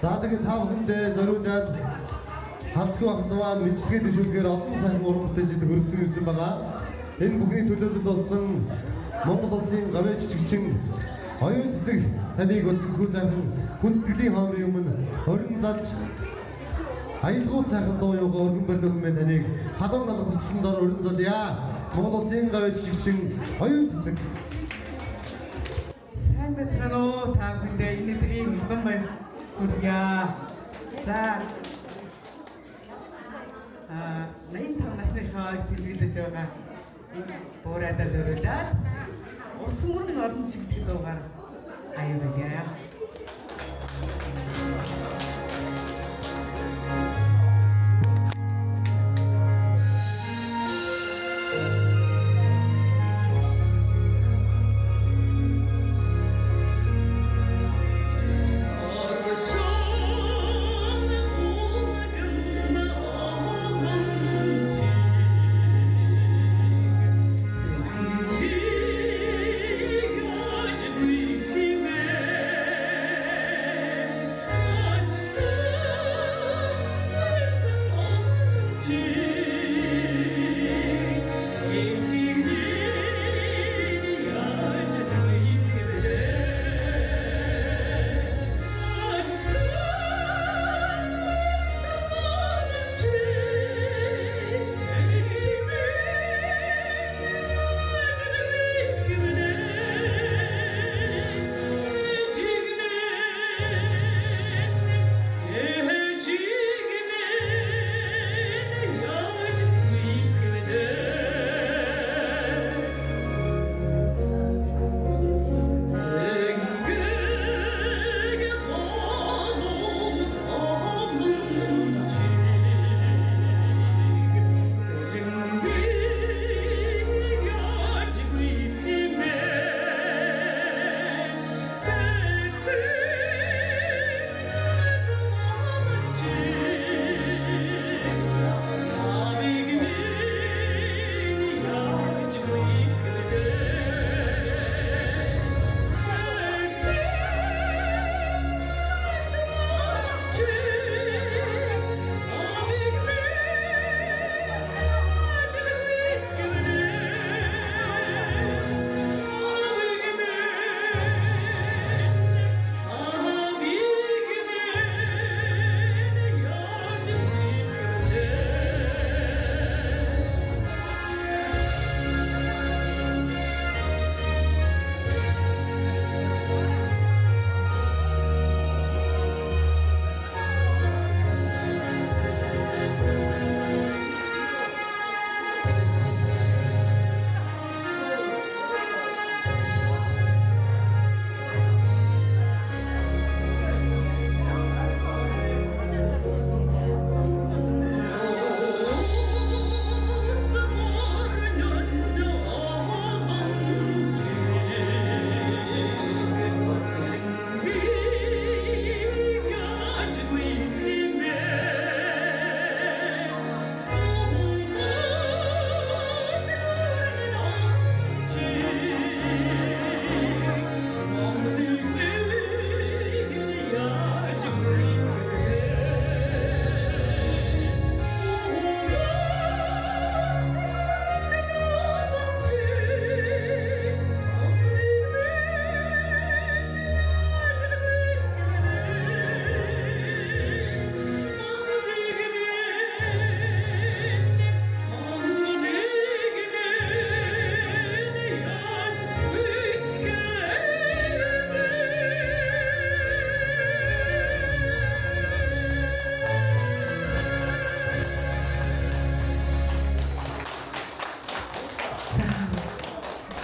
За тэгээд та бүхэндээ зориулаад халдгүй ахнаваа мэдлэгээ дэвшүүлгээр олон сайн уран бүтээлчид хөрөнгөсөн ирсэн байгаа. Энэ бүхний төлөөлөлд болсон Монгол улсын гавьяа жижигчин оюун цэцэг санийг бас хүү сайхан хүндэтгэлийн хаамрын өмнө хорин залж аялгуу сайхан дуу юугаа өргөн барьдаг юм таныг халуун галгацлан дор өрн залъя. Монгол улсын гавьяа жижигчин оюун цэцэг. Сайн байцгаана уу та бүхэндээ энэ өдрийн улам баяр хүргье. За 85 насны хойш тэлгэлж байгаа буурадаа зориулаад усан мөрөн олон чиглэл дуугаар аюулгая.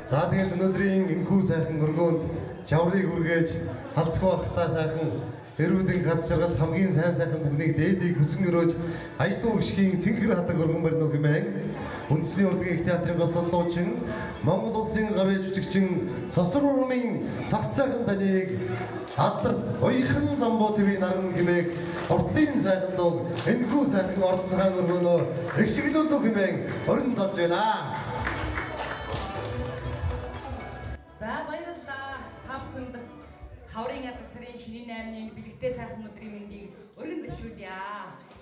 За тэгээд өнөөдрийн энэхүү сайхан өргөөнд чаврыг үргээж халцгүй бахтаа сайхан эрүүдэн хад жаргал хамгийн сайн сайхан бүгнийг дээдийг хүсэн өрөөж аятуу гიშгийн цэнгэр хадаг өргөн барьно хэмээн үндэсний урлагийн их театрын гослон дуучин Монгол улсын гавьяа жижигчин Сосор урмын цагцаахан таныг алдарт уяхан замбуу твийн наран хэмээн уртын сайхан дуу энэхүү сайхан орон цагаан өргөнөө эгшиглүүлдэг хэмээн орон залж байна. За баярлалаа. Та бүхэнд хаврын ядас нарын шинийн 8-ны бэлэгтэй сайхан өдрийн мэндийг өргөн дэвшүүлье.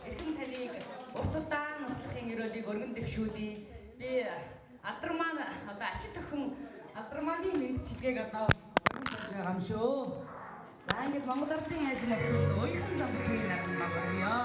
Эрхэм таныг урт удаан наслахын өрөөлийг өргөн дэвшүүлье. Би алдар маань одоо ачид өхөн алдарманы мэдчилгээг одоо өргөн барьж байгаа юм шүү. За ингээд Монгол Ардын хайрын нөхцөл уйхан замбарыг наран багтаая.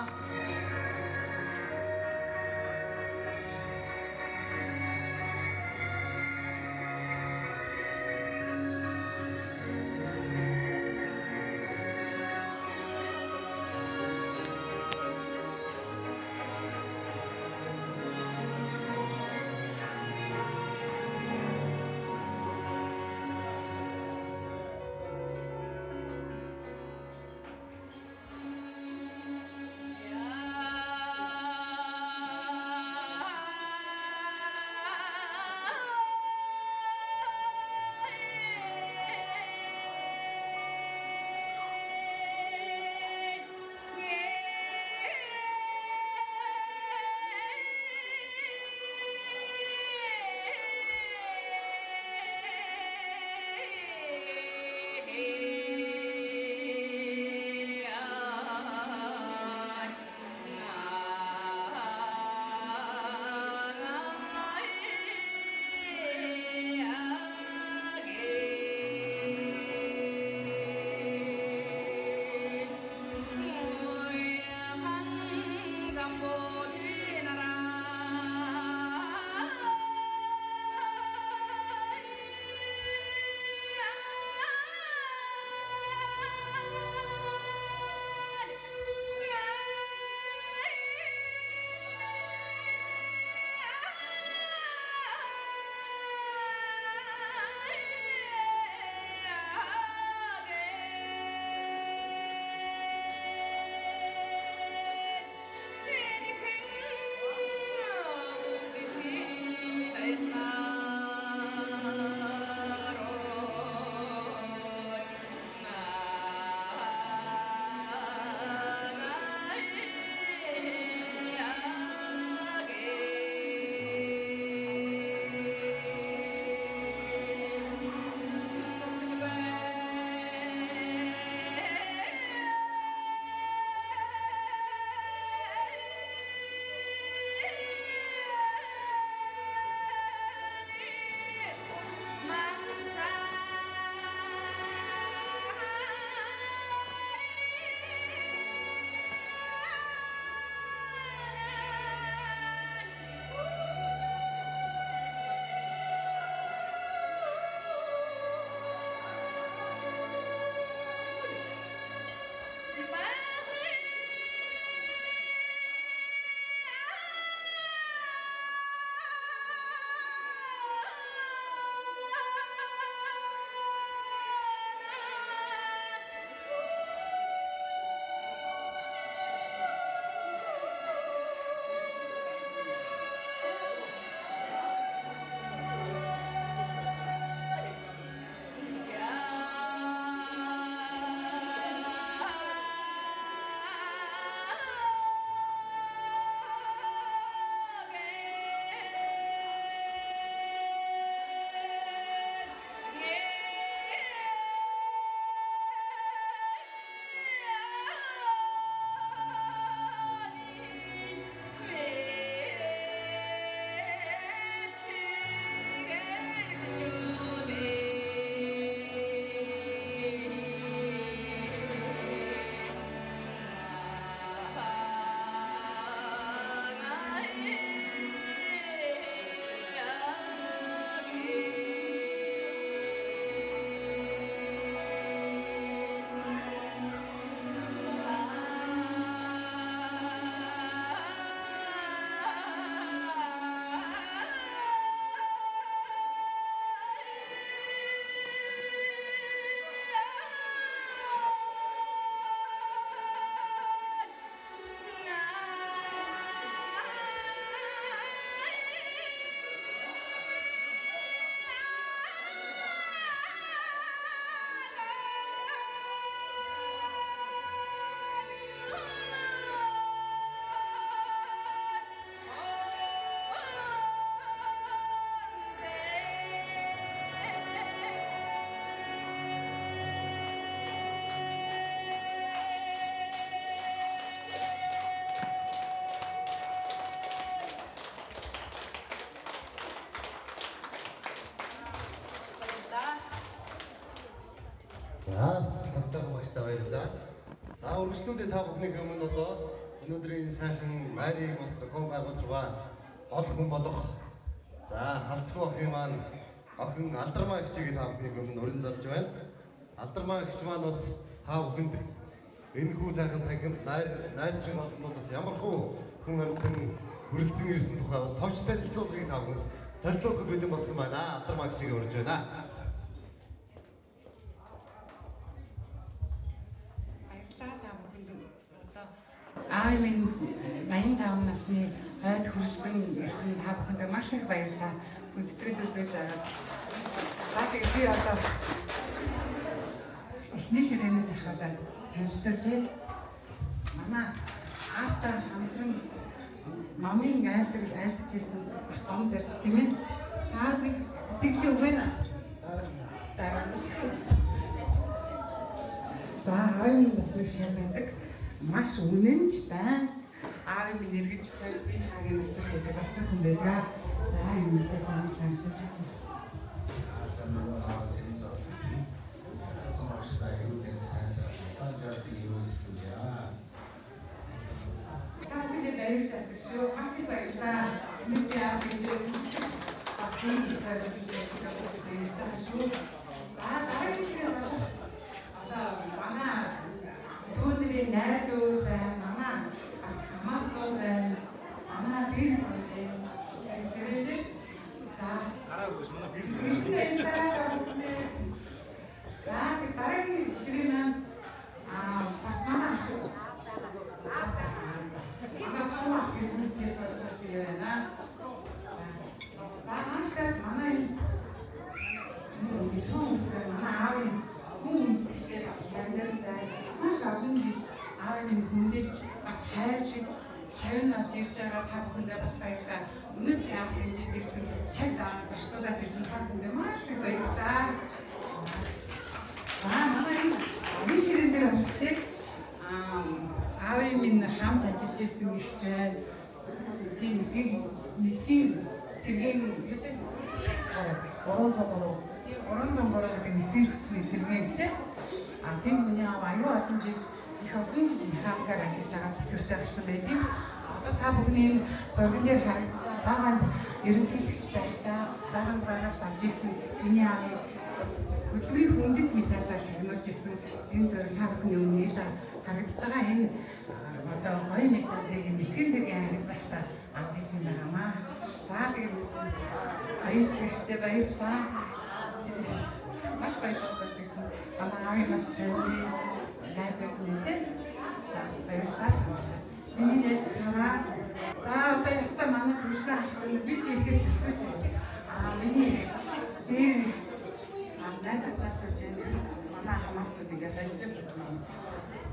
За, цагцаахан багштай баярлалаа. За, үргэлжлүүлээ та бүхний өмнө одоо өнөөдрийн сайхан найрыг бас зохион байгуулж байгаа гол хүн болох за, халцгүй охин маань охин Алдармаа гिचийг та бүхний өмнө урин залж байна. Алдармаа гिच маань бас та бүхэнд энэ хүү сайхан танхимд найрчин олоннуудаас ямар хөө хүн амьтан хүрэлцэн ирсэн тухай бас товч танилцуулгыг та бүхэнд танилцуулахад бэлэн болсон байна. Алдармаа гिचийг урьж байна. Аав минь 85 насны хойд хүрэлцэн ирсэн та бүхэнд маш их баярлалаа. Хүндэтгэл үзүүлж байгаа. За тэгээд би одоо эхний ширээнээс ахуулаад танилцуулъя. Манай аавтай хамтран мамын айлдаж исэн ах барьж тийм ээ. Аавыг сэтгэлийн өгнө. За аавын бас нэг шимэндэг. Маш үнэнч байна. Аавын минь эргэж тань би хагийн асууж байгаа бас хүн байна. За юм дээр танилцуулж байна. Найзууд байна, манай бас хамаагүй байна, манай бирс байна. Ширээдээ. За. Араагүй манай бирс. За, дараагийн ширээ маань бас манай манай хэрэглээс болж ширээ байна. За, нааштай манай манай аавын хүн сэтгэлээ бас яндартай маш олон жил аавын зүнэлж бас хайрлаж шавн авч ирж байгаа та бүхэндээ бас баярлалаа. Өнөөдөр аав хэмжиж ирсэн цаг зав зарцуулаад ирсэн та бүхэндээ маш их баярлалаа. Манай энэ ширээн дээр очихлыг аавын минь хамт ажиллаж ирсэн гихч байна. Тийм нисгийн цэргийн орон зомбороо гэдэг нисгийн хүчний цэргэнтэй. Тийм хүний аав аюу олон жил их олон хамгаар ажиллаж байгаа төсөлтэй гарсан байдаг. Одоо та бүхний зурган дээр харагдаж байгаа ерөнхийлөгч байхдаа байгаас авч ирсэн миний аавыг хөдөлмөрийн хүндэт медалаар шагнуулж ирсэн энэ зураг та бүхний өмнө харагдаж байгаа. Энэ одоо гоё медалыг нисгийн зэргийн ангид байхдаа авч ирсэн юм байнамаа. За тэгээд аян зэрэгчтэй баярлалаа. Маш баярлалаа гэсэн. Манай аавын бас ширээ найзууд нэлээ. За баярлалаа. Миний найз Сара. За одоо ястаа манай төрсөн ах би ч ихэс өсөв. Миний ихч, дээр ихч. Найзууд бас үж манай хамаатуудыг ажиллаж байна.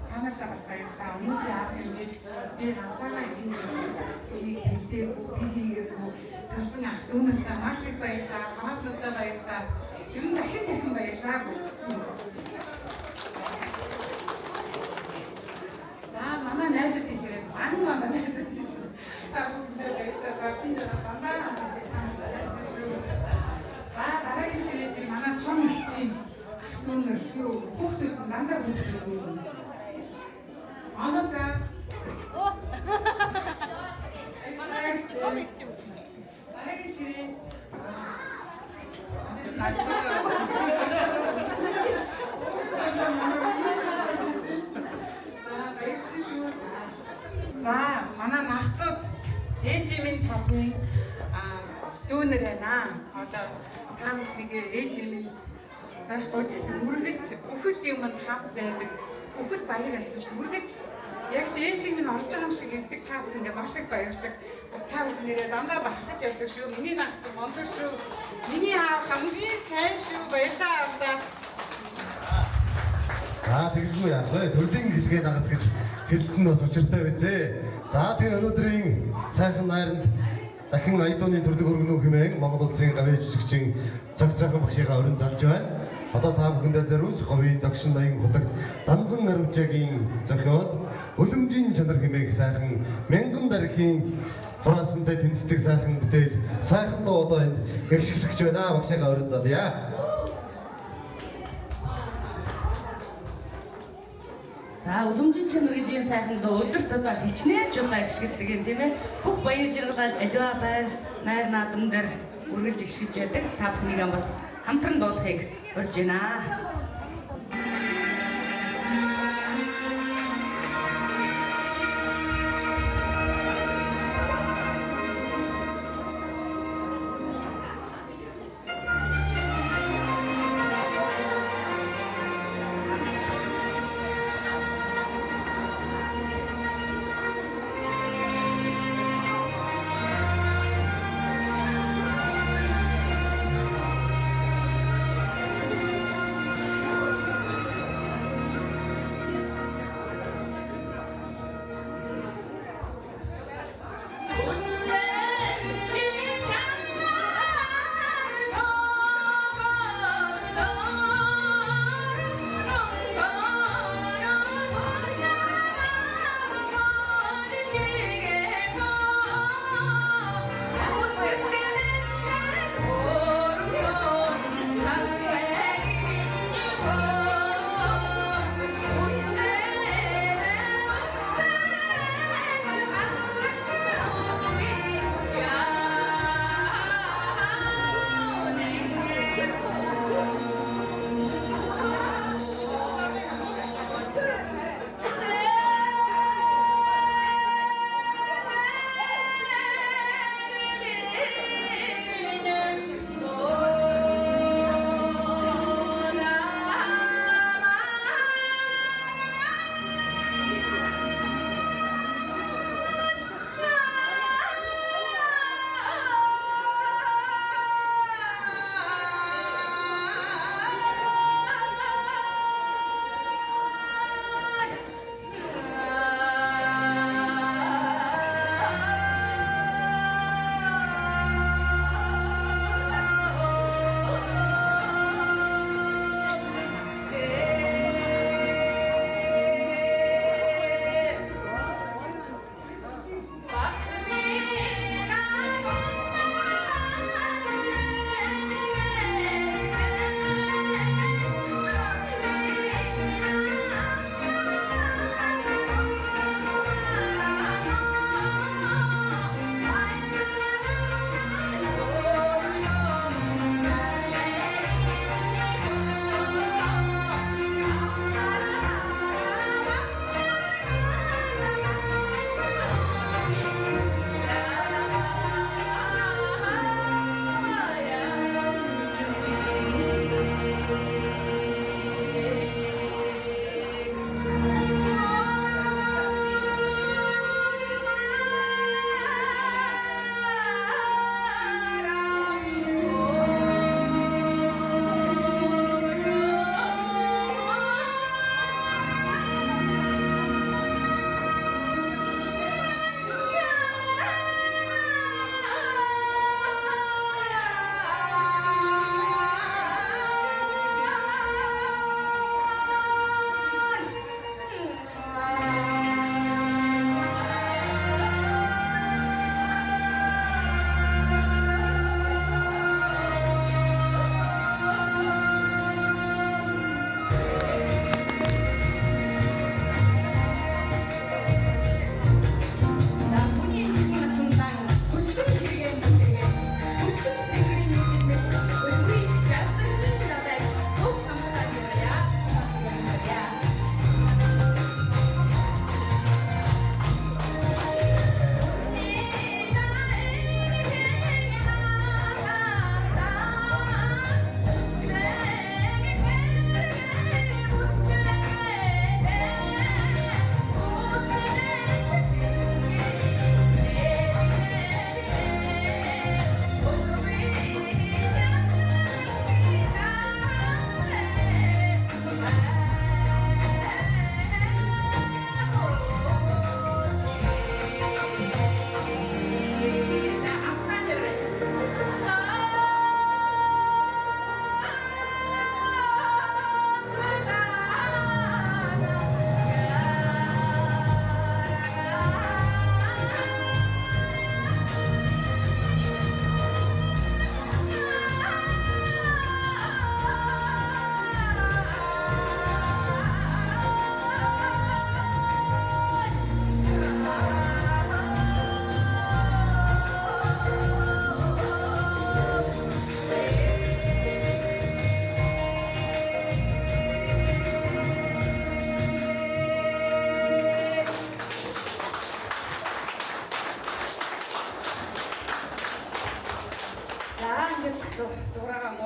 Танартай бас баярлалаа. Өнөөдөр аав хэмжээд би ганцаараа энэ хэлтэй хийгээгүй төрсөн ах дүүнэртэй маш их баярлалаа. Хамаатуудтай баярлалаа. Юм дахин баярлалаа. За манай найзууд тийшээ. Манай найзууд тийшээ. Та бүхэндээ баярлалаа. За дараагийн ширээ дээр манай том ихчийн ах дүүнэр хүүхдүүд дандаа хүүхдүүд. Анака. Оо. Манай том ихчийн. Дараагийн ширээ. За манай нахцууд ээж минь тавны дүүнэр байна. Одоо та бүхнийг ээж минь байхгүй ч гэсэн үргэлж бүхэл юм хамт байдаг. Бүхэл баяр асууж үргэлж яг ээж минь орж байгаа юм шиг ирдэг та бүхэндээ маш их баярлалаа. Бас та бүхнээрээ дандаа бахаж явдаг шүү. Миний нахц мондог шүү. Миний аав хамгийн сайн шүү. Баярлалаа авдаа. За тэгэлгүй яах вэ? Төрлийн гэлгээ нагас гэж хэлсэн нь бас учиртай байзээ. За тэгээ өнөөдрийн сайхан найранд дахин Аядууны төрлөг өргөнөө хэмээн Монгол Улсын гавьяа жүжигчин цаг цагаан багшигаа өрн залж байна. Одоо та бүхэндээ зориулж говийн догшин ноён худагт Данзан наривчаагийн зохиол Өлөмжийн чанар хэмээх сайхан мянган дархийн хураасантай тэнцдэг сайхан бүтээл сайхан дуу одоо энд гэгшгэлж байна. Багшигаа өрн залъя. За уламжийн чанар гэж энэ сайхан доо өдөрт одоо хичнээн жудаа гიშгэлдэг юм тийм ээ. Бүх баяр жаргалаад аливаа байр найр наадам дээр үргэлж гიშгэж яадаг. Та бүхнийг бас хамтран дуулахыг урьж байна.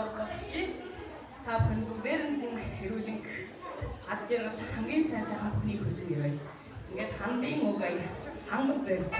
болгож та бүхэн бүгдээрэн хэрүүлэнг аз жаргал хамгийн сайн сайхан бүхнийг хүсэн ирээ. Ингээд хандын уг ая ханган зэрэг.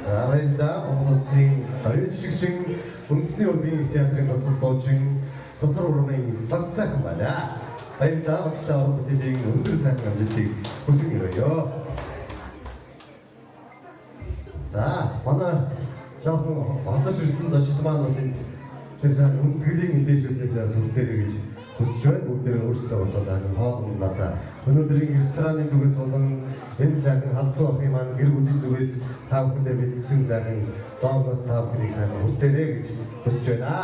За баярлалаа. Монголын оюун жижигчин үндэсний урлагийн их театрын консультант Сосор урлагийн цаг сайхан байна. Баярлалаа. Багштай уран бүтээлийн өндөр сайхан амжилтыг хүсэн өрөөё. За манай жоохон хотож ирсэн зочид маань бас энэ тэр сайн үндэтгэлийн мэдээлэлээс сүрдээрэй гэж хүсэж байна. Бүгдээ өөрсдөө босоо заахан хоолндаас өнөөдрийн рестораны зүгээс болон энэ сайхан халдсан ахын маань гэр бүлийн зүгээс та бүхэндээ бэлдсэн сайхан зоогоос та бүхнийг сайхан хүртээрэй гэж хүсэж байна.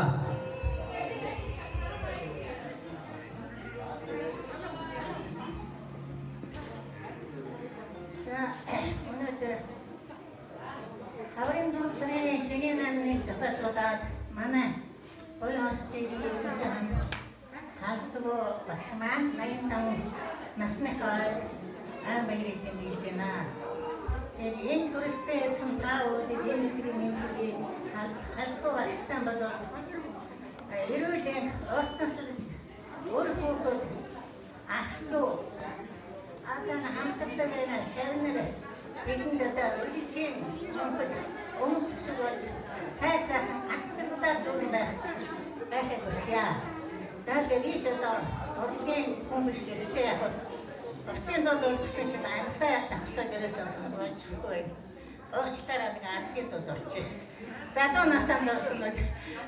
За өнөөдөр хаврын дүүсрийн шинийн намны тохиолдолд манай оюун хэлбэрийн халдсуу багш маань 85 насны хойд баярыг тэмдэглэж байна. Энэ төрөлцсөн та бүхэн энэ өдрийн мэндийг халдсуу багштай болоод эрүүлийн ортноос өөр хүүхдүүд ахтуу адан хамтлагаараа шавнаар бидэнд одоо үргэлжийн чонход өмчсөж сайхан акцентаар дүүрэн байхад хүсье. За гэлиш одоо урлагийн хүмүүс гэртээ явах. Орчин доод гэсэн чинь ансаа тагсаж ирсэн болчихгүй. Орчлаараа нэг аргид орчих. Залуу насанд орсон үед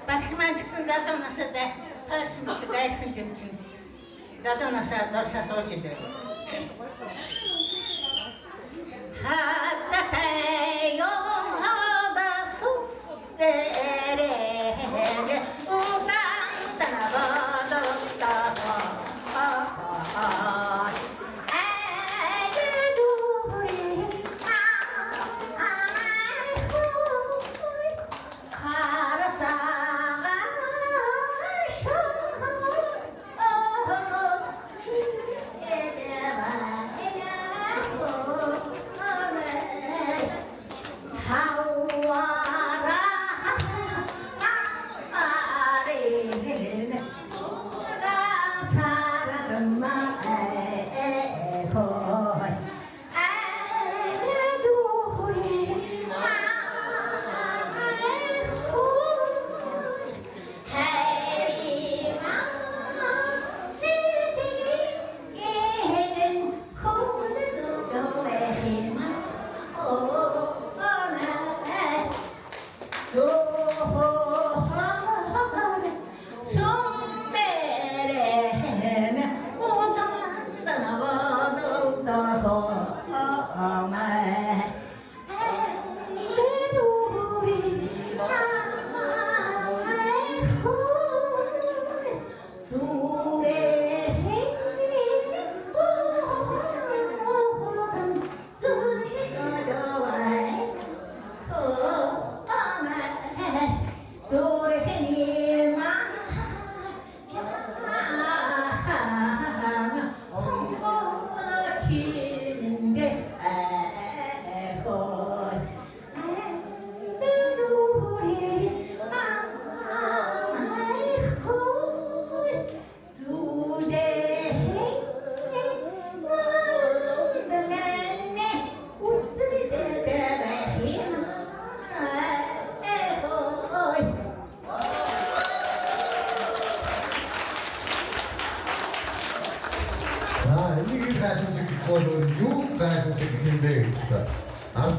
багш маань ч гэсэн залуу насад хойш мэт байсан юм чинь. Залуу насад орсоо сууж идэв. Хаттай ён хадасу дээрээ усан танавадота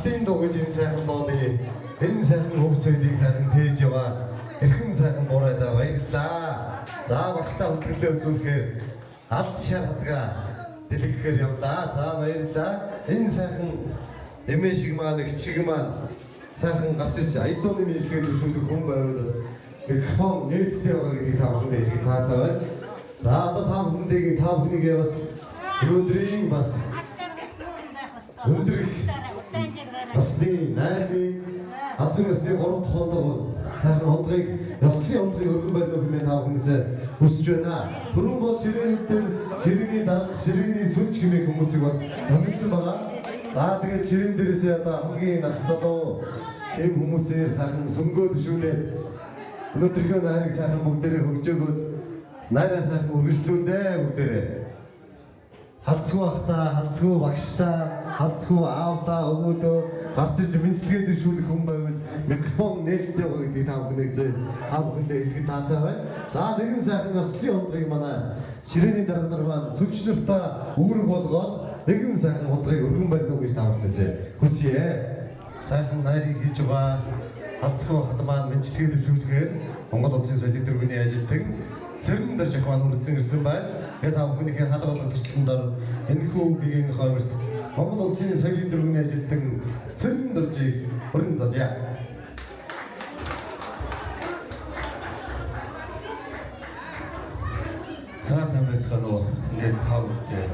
ардын дуу гэж энэ сайхан дууны энэ сайхан хөвсөдийг сайхан тээж яваа эрхэм сайхан буурайдаа баярлалаа. За багштай хүндэглэлээ үзүүлэхээр алд шаардга дэлгэхээр явлаа. За баярлалаа. Энэ сайхан эмээ шиг маань их шиг маань сайхан гарч иж айдууны нийслэгээр зөвшөөрөх хүн байвал бас микрофон нээлттэй байгаа гэдгийг та бүхэнд хэлэх таатай байна. За одоо та бүхнийг бас өнөөдрийн бас өндөр насны найрны албан ёсны 3 дахь хондоо сайхан хондгыг ёслолын хондгыг өргөн барьдаг хэмээн та бүхнээсээ хүсэж байна. Түрүүн бол ширээний дарга ширээний сүнж хэмээх хүмүүсийг бол томилсон байгаа. За тэгээд ширээн дээрээсээ одоо хамгийн нас залуу эм хүмүүсээр сайхан сүнгөө төшүүлээд өнөөдрийнхөө найрыг сайхан бүгдээрээ хөгжөөгөөд найраа сайхан үргэлжлүүлээ бүгдээрээ. Халцгүй ахтаа, халцгүй багштаа, халцгүй аавдаа, өвөөдөө гарч иж мэдлэгээ дэвшүүлэх хүн байвал микрофон нээлттэй байгаа гэдгийг та бүхэндээ хэлэхэд таатай байна. За нэгэн сайхан ёслолын хондгыг манай ширээний дарга нар маань сүнчлэртээ үүрэг болгоод нэгэн сайхан хондгыг өргөн барьдаг гэж та бүхнээсээ хүсье. Сайхан найрыг хийж байгаа халцгүй ахт маань мэдлэгээ дэвшүүлэхээр Монгол Улсын соёлын тэргүүний ажилтан Цэрэн дээр жахман үрдсэн ирсэн байна. Тэгээд та бүхнийхээ халуун төслөндөр энэхүү үгийн хойморт Монгол Улсын соёлын тэргүүний ажилтан Цэрэн дэржийг хүрэн задъя. Сайн байцгаана уу. Ингээд та бүхэнд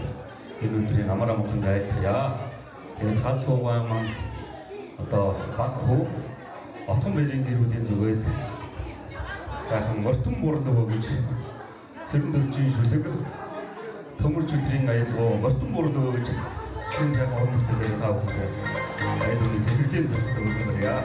энэ өдрийн амар амгалан байлаа. Тэгээд халцуугаа маань одоо баг хөө отгон бэрийн гэрүүдийн зүгээс сайхан мөртөн бурлаг гэж Цэрэн дэржийн шүлэг төмөрч өдрийн аялал мөртөн бурлаг гэж шинэ сайхан орноттой та бүхэнд аялалын сэхэрлийн зөвлөлт өгөх юмарья.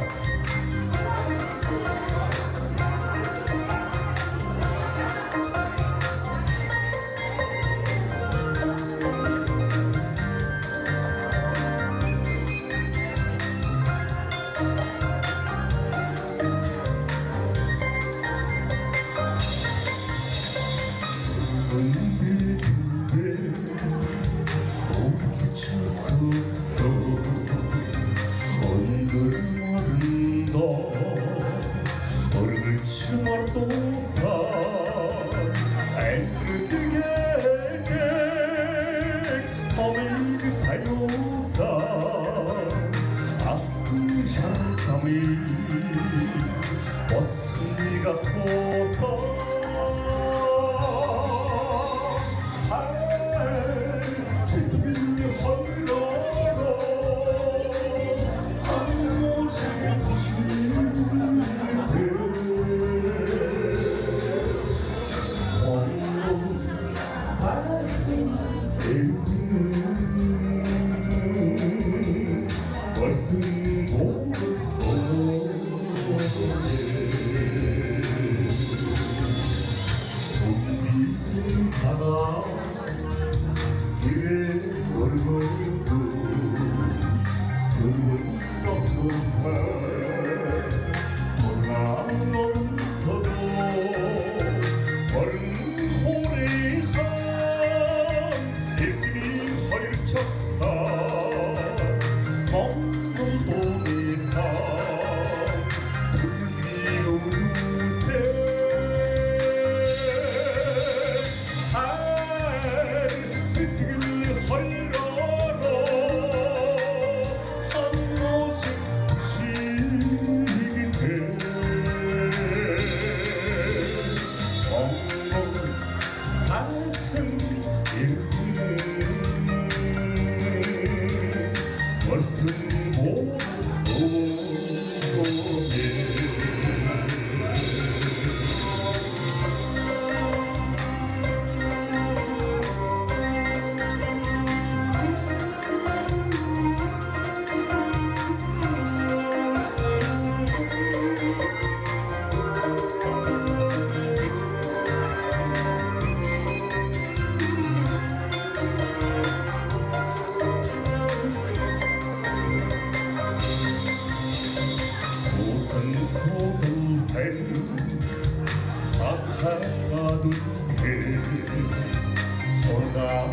Sorga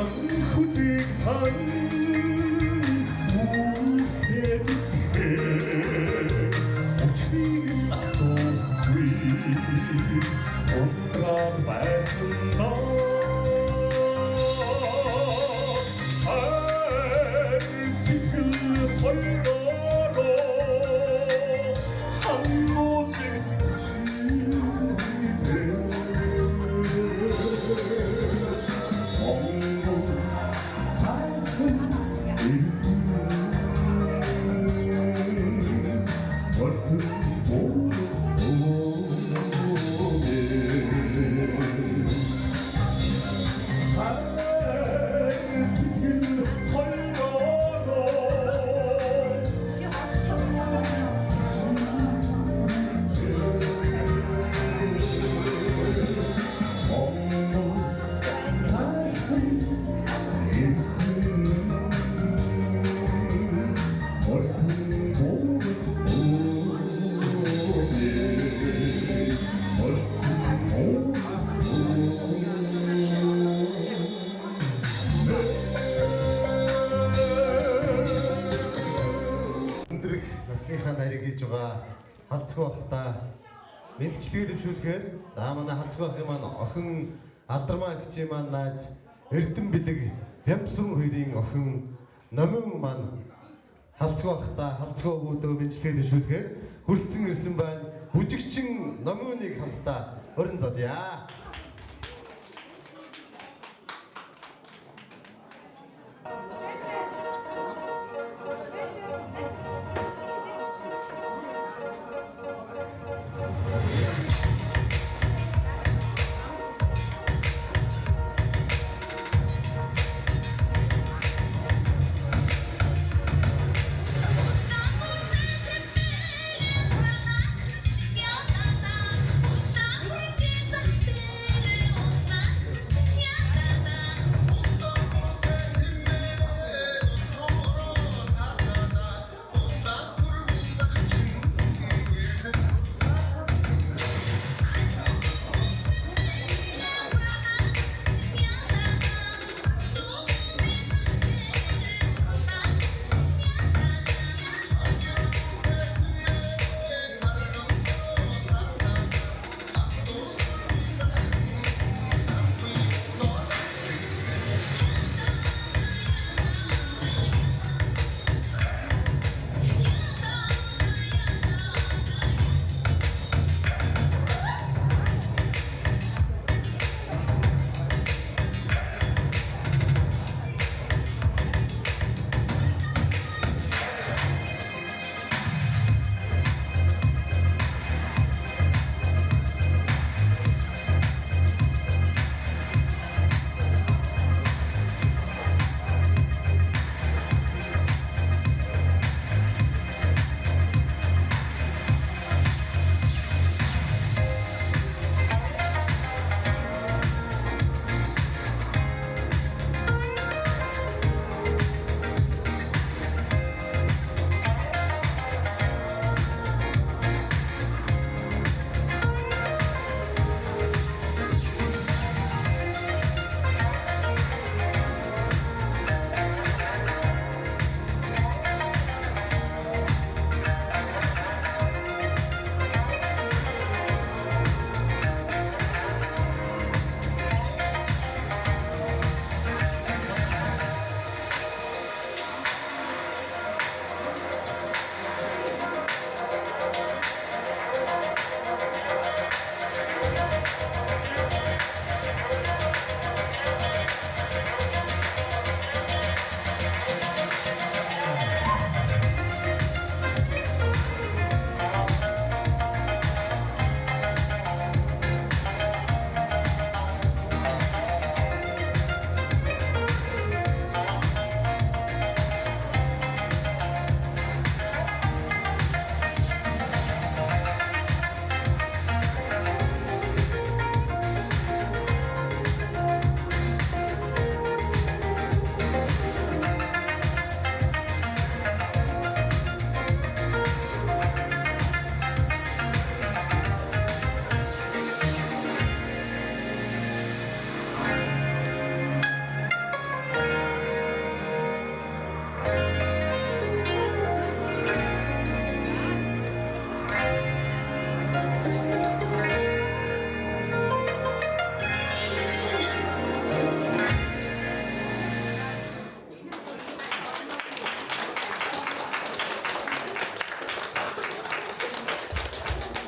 후직 한 우세대 오치는 낙소주의 온갖 말씀나 알시그 헐러로 한 곳에 өндөр насныхаа нарийг хийж байгаа халцгүй бахта мэдчилгээ дэвшүүлэхээр за манай халцгүй бахын маань охин алдармаа гिचийн маань найз Эрдэнэ бэлэг Пямсрын хоёрын охин Номын маань халцгүй бахта халцгүй өвдөө мэдчилгээ дэвшүүлэхээр хүрэлцэн ирсэн байна. Бүжигчин Номыныг хамтдаа өрн задъя. Hãy subscribe cho kênh Ghiền Mì Gõ để không bỏ lỡ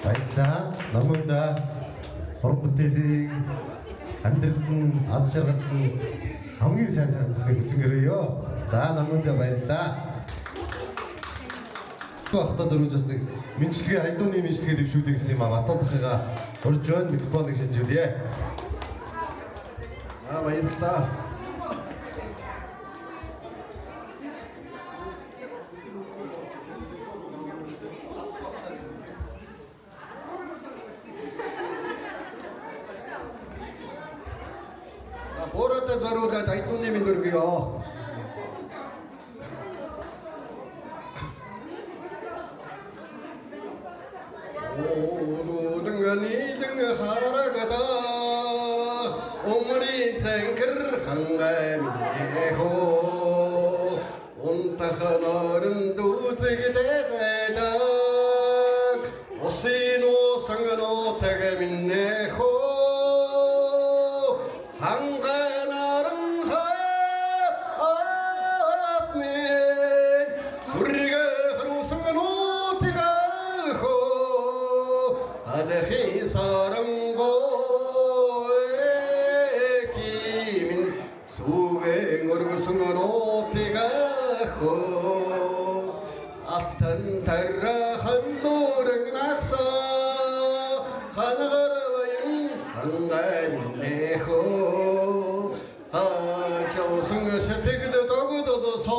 Баярлалаа. Намайда уран бүтээлийн амьдралд нь аз жаргалд нь хамгийн сайн бүхнийг хүсэнгэрээё. За намайда баярлалаа. Тухайд зөрүүж бас нэг мэдлэгээ хайдууны мэдлэгээ дэвшүүлэх гэсэн юм аа. Батууд ахыгаа урьж байна. Микрофоныг шинжүүлье. Баярлалаа. 보러다 저러다 다이또님이 들고요. 오두등간이 등하라가다 오머리 탱크를 한가미네호 온타하나른 두지게 되다 오시노 상가노 태게민네호 한가나른 하압네 우리가 하루 상가노 태가호 아데히 사랑고 에키민 수백 얼굴 상가노 태가호 앞탄 달라 한도랑 낙사 하나가라와인 한가민네호 겨우승을 세태그도 더구도서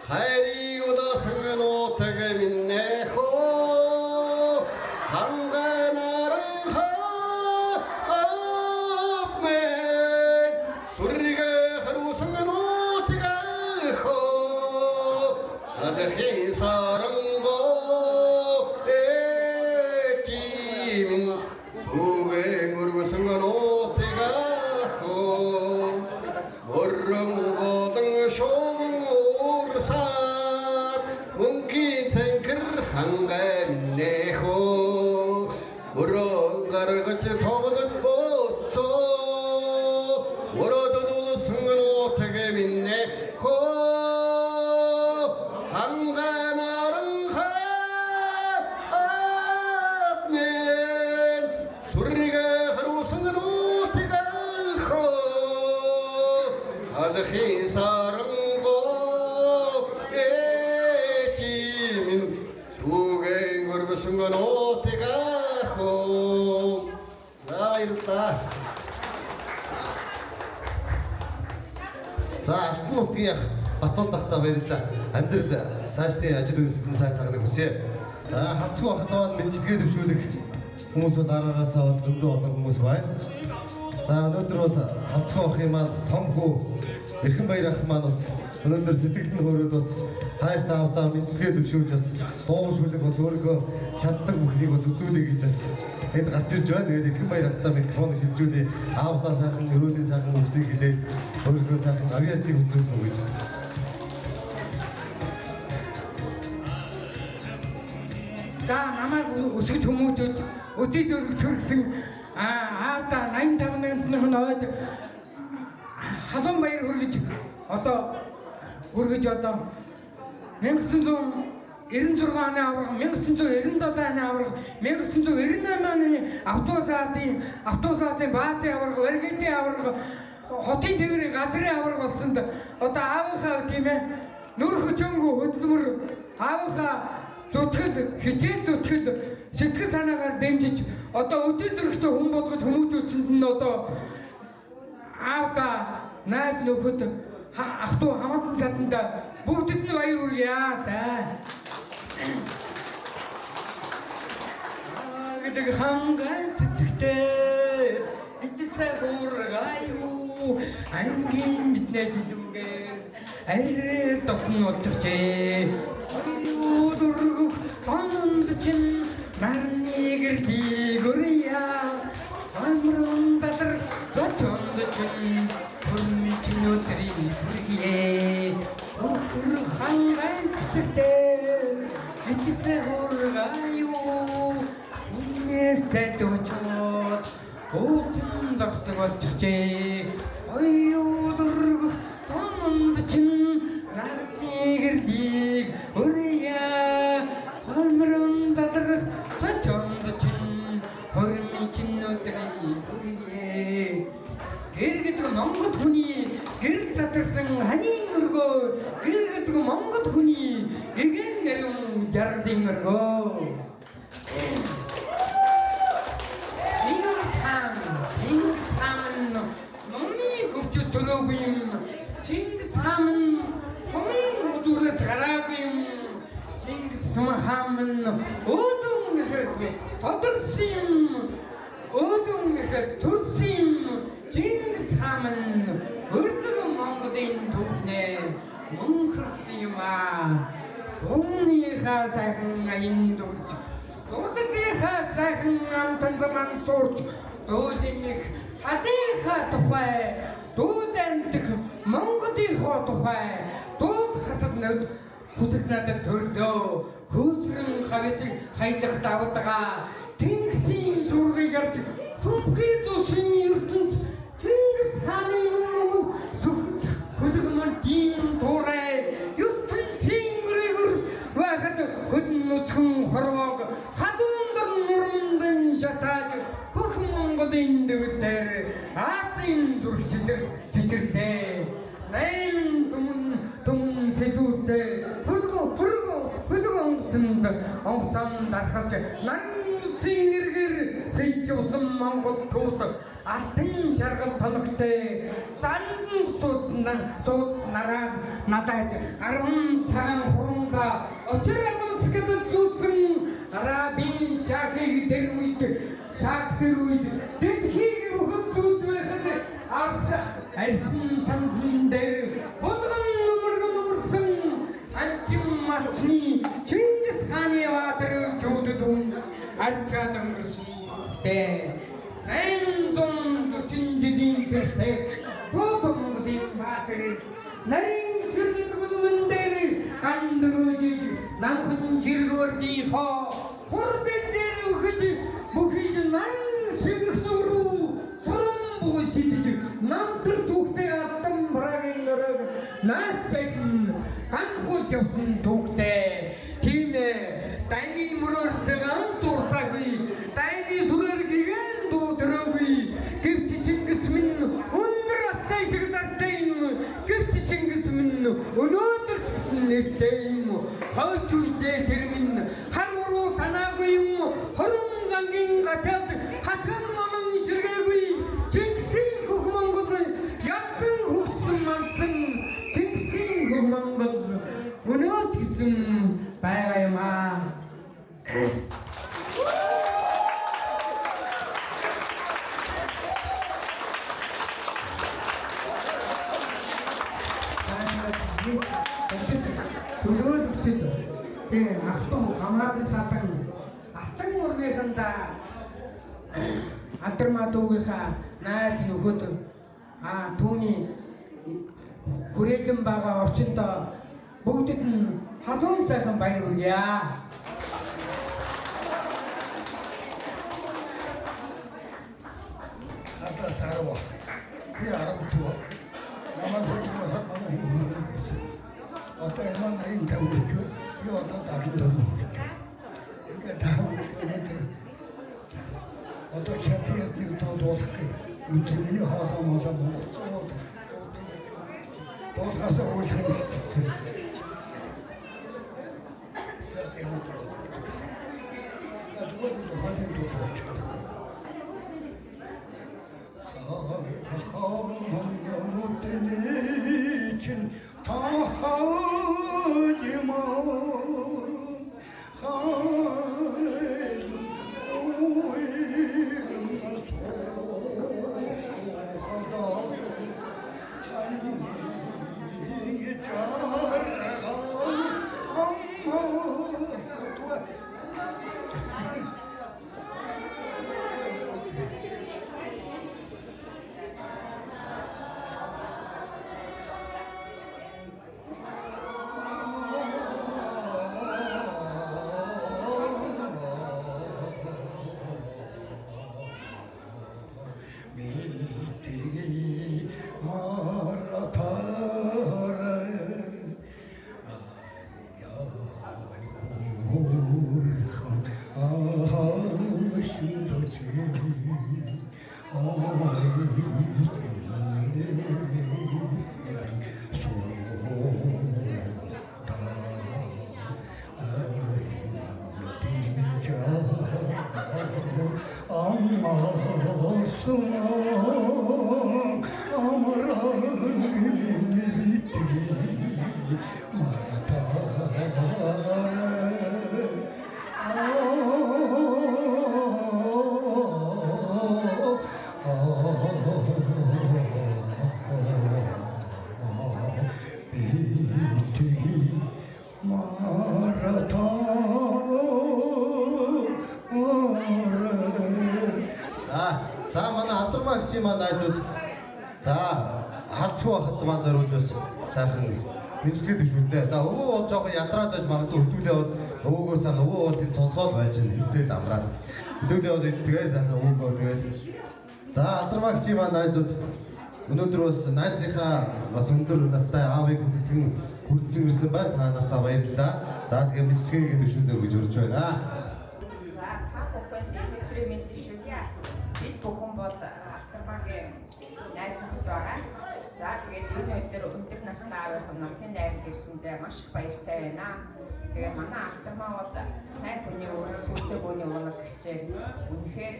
하이리고다 승은 오태게 민네호 한가나랑 하압네 소리가 하루 승은 오태가호 아드히 사랑고 에키민 수행으로 승은 오태가호 모름고등 쇼응오르산 뭉킨 탱크를 한가민네호 무런가를 같이 더거든 보소 워러도도 승은 오태게 민네호 한가나른 하압네 소리가 하루 승은 오태가호 아드히 사랑고 에키민 수갱거르고 승건 오태가호 자 이렇다 За алтан нутгийн Батууд тахта баярлалаа. Амьдрал цаашдын ажил үйлсэнд сайн цагныг хүсье. За халцгүй хатваад мэдлэгээ дэвшүүлэх хүмүүс бол араараасаа зөндөө олон хүмүүс байна. За өнөөдөр бол халцгүй ах юм маань том хүү Эрхэнбаяр ах маань бас өнөөдөр сэтгэл нь хөөрөөд бас хайр таавдаа мэдлэгээ дэвшүүлж бас дуу шүлэг бас өөрийнхөө чаддаг бүхнийг бас үзүүлэх гэж бас энд гарч ирж байна. Тэгээд Эрхэнбаяр ахтаа микрофоныг шилжүүлээ. Аавдаа сайхан, өрөөний сайхан үсгийг хэлээд өөрийнхөө сайхан авиасыг үзүүлнэ гэж. За намайг өсгөж хүмүүжүүлж өдий зөрөг төрсөн аавда 85 насны ойд халуун баяр хүргэж одоо 1996 оны аврах 1997 оны аврах 1998 оны автобусаатын баазын аврах варгетийн аврах хотын тээврийн газрын аврах болсонд одоо аавынхаа тийм ээ нүр хөчөнгөө хөдөлмөр аавынхаа зүтгэл хичээл зүтгэл сэтгэл санаагаар дэмжиж одоо өдий зөрөгтэй хүн болгож хүмүүжүүлсэнд нь одоо аавда найз нөхөд ах トゥ хамаатан саданда бүгдэд нь баяр хүргье. За гэдэг хангай цэцэгтэй ичсээ хуургаю ангийн мэднээс илүүгээр арил тогтно болчихжээ. Өдөрөг тананд чин марныг гэрдийгөрья амрын бадар зочонд чин хүрмичнөтрий хүргье. Өр хангай цэцэгтэй ичсээ хуургаю Сэдвчот уулын дагтаг болчихжээ. Оюудэр томонд чин нарны гэрдийг өрья хамрын далрах татарсан ханийн өргөө гэргэдэг Монгол хүний гэгэн нэрм жарлын өргөө Чингис хаан номны хөвчөс төлөөгүй юм. Чингис хаан сумын өдөрөөс гараагүй юм. Чингис хаан өөдөн ихэс тодорсон юм. Өөдөн ихэс төрсөн юм. Чингис хаан өрдөг Монголын төвнээ мөнхөрсөн юм аа. Өмнөийнхаа сайхан аян дурж Дуудлагынхаа сайхан амтанд ман сурч дуудынх хадынхаа тухай дуудандх Монголынхоо тухай дууд хасагнад хүсэх надад төрлөө хөөсрөн хавьдаг хайдах давтага Тэнгисийн сургыг гарч хүмхий зусын ертөнц Чингис хааны сүхт хөлгмөн тийм дуурай ертөнцийн гэрээр вахад хөдөлмөцгөн хорвог хадуундар нурмандан шатааж бүх Монголын дэвтэр Азийн зургсэлэр жижирлээ. Найн түмэн сэлүүтэй хөлгөө онгоцон дарахж нарсын нэргэр сэйж усан Монгол тууд алтан шаргал тоногтой зандан сууд нараа надад 10 цагаан хурунга очрол скэдэл зүүсэн арабын шахыг тэр үед дэлхийг өгөх зүүж байхад арсан санхан дээр болгон нөмөрсөн анчин мачны Чингис хааны ватар чуудун арчаад өнгөрсөн. 940 жилийн перспек Монголын ватар нарийн ширгэн дээр хандруулж намхан жиргөрдийнхоо хурдан дээр өгч бүхий нарийн ширгсүрүү сурам буу шидэж намтар түүхтэй алтан брагийн нөрөг нас чашин анхуулж явсан түүхтэй тийм дайны мөрөөр цагаан суурсаагүй дайны сүрээр гигэн дуутраагүй гэвч Чингис минь өндөр аттай шиг дартай юм гэвч Чингис минь өнөөдөр ч гэсэн нэртэй юм хойч үедээ тэр минь хармуруу санаагүй юм хорон гангийн гачаад хатган маман жиргээгүй Чингисийн хөх Монгол ядсан хөвсөн мансан Чингисийн хөх Монгол өнөөч гэсэн байгаа юм аа. Ахтун хамаатын сатан алтан ургийнханда Атармадуугийнхаа найз нөхөд түүний хүрээлэн байгаа орчиндөө бүгдэд нь халуун сайхан баяр хүргье. Хата сарва. Би арамтуу. Намайг бүгдээр хатмаа хийсэн. Одоо энэ нарын тавьж юу одоо дагнад. Ингээд таавал одоо чатиад нэг доодох гэх үгүй хоолоо моолоо доодгаас уулах хэрэгтэй. Алтармагчийн маань найзууд за халдсгүй байхад маань зориулж бас сайхан мэдлэгээ төвшүүлнэ. За өвөө бол жоохон ядраад байж магадгүй хөдөлгөө бол өвөөгөө сайхан өвөө бол тийм сонсоод байж байна. Хөдөл амраад. Хөдөлгөө бол тэгээ сайхан өвөөгөө тэгээд за Алтармагчийн маань найзууд өнөөдөр бас найзынхаа бас өндөр настай аавыг хүндэтгэн хүрэлцэн ирсэн байна. Та нартаа баярлалаа. За тэгээ мэдлэгээ төвшүүлнэ гэж урьж байна. За та бүхэнд өнөөдрийн мэд төвшүүлье. Бид бүхэн бол Алтармагийн найз нөхөд байгаа. За тэгээд энэ өдөр өндөр настай аавынхан насны найранд ирсэндээ маш их баяртай байна. Тэгээд манай Алтармаа бол сайн хүний өөр сүлжээ хүний унаг гэчээ үнэхээр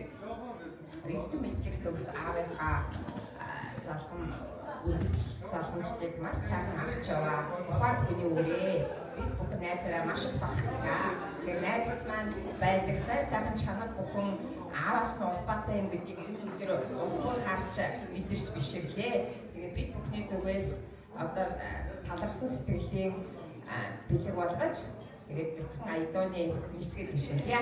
ритм мэдлэг төгс аавынхаа залхамжтыг маш сайн авч яваа. Ухаан хүний үрээ бид бүхэн найзаараа маш их багтгаа. Тэгээд найзт маань байдаг сайхан чанар бүхэн ааваас нь улбаатай юм гэдгийг энэ өдөр улбуур харж мэдэрч бишэглээ. Тэгээд бид бүхний зүгээс одоо талархсан сэтгэлийн бэлэг болгож тэгээд бяцхан аядууны мэдлэгээ төвшүүлье.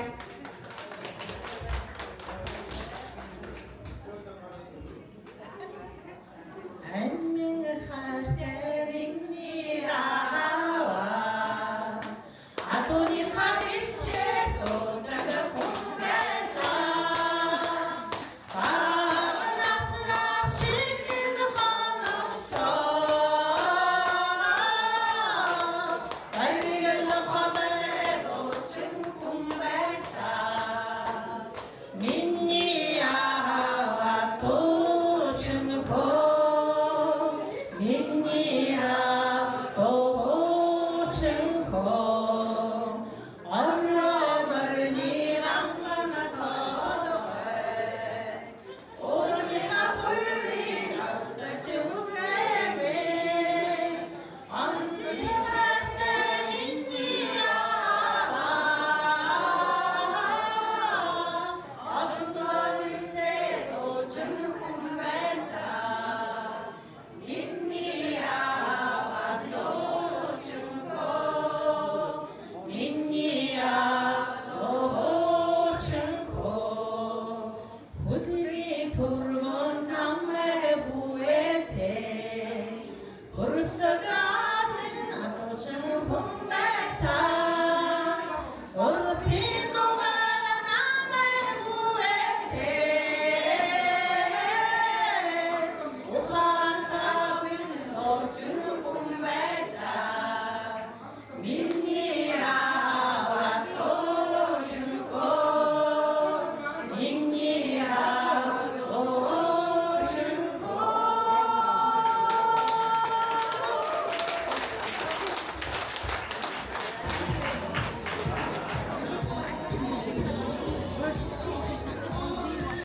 Амин хартэрний аваа атони хавилчэ тотага kumesa паранас нас чикен ханасо айгэл хадане дочин kumesa минни аваа точин ко Minni